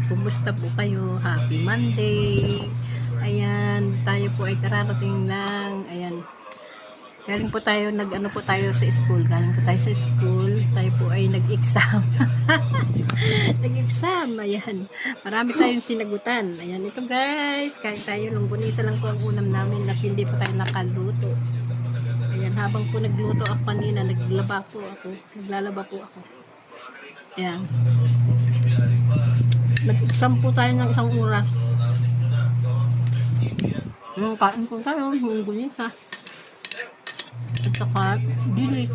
Kumusta po kayo? Happy Monday. Ayan, tayo po ay kararating lang. Ayan. Galing po tayo, nag-ano po tayo sa school. Galing po tayo sa school. Tayo po ay nag-exam. Nag-exam. Ayan. Marami tayong sinagutan. Ayan, ito guys. Kahit tayo, longganisa lang po ang unam namin na hindi po tayo nakaluto. Ayan, habang po nagluto ako kanina, naglalaba po ako. Ayan. Nag-exam po tayo ng isang oras. Kain po tayo, longganisa. At saka, dilis.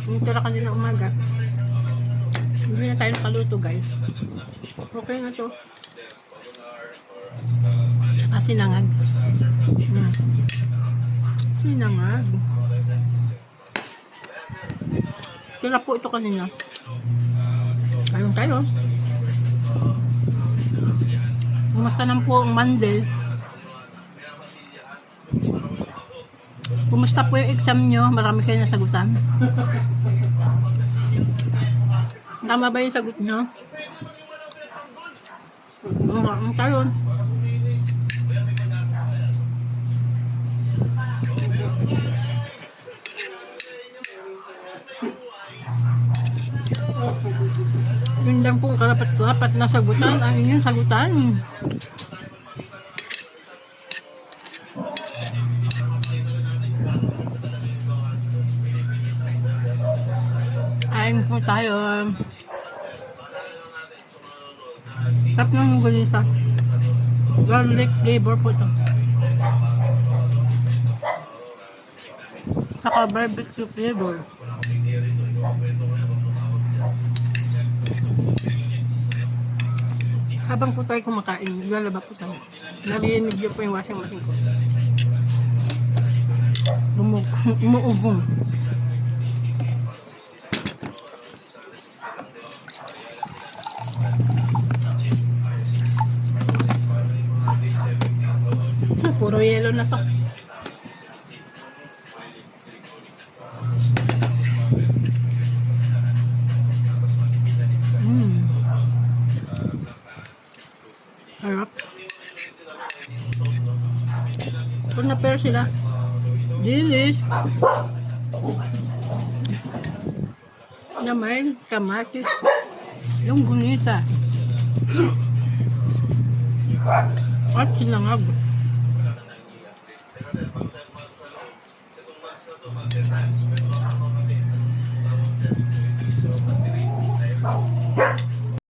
Yung tira kanina umaga. Hindi na tayo nakaluto guys. Okay na to. Saka sinangag. Sinangag. Tira po ito kanina. Ayun tayo. Kumusta naman po ang Monday? Kumusta po yung exam nyo? Marami kayo nasagutan. Tama ba yung sagot nyo? Ang tayo. Yun lang po karapat-dapat na sagutan. Ayun yung sagutan. Ayun po tayo. Sarap ng longganisa. Garlic flavor po ito. Saka barbecue flavor. Habang po tayo kumakain, lalaba po tayo. Narinig niyo po yung washing machine ko. Umuubong. Puro yellow na to. Harap. Kung na-pair sila. Dilis. Na may kamatis. Yung gunisa. At sinangag.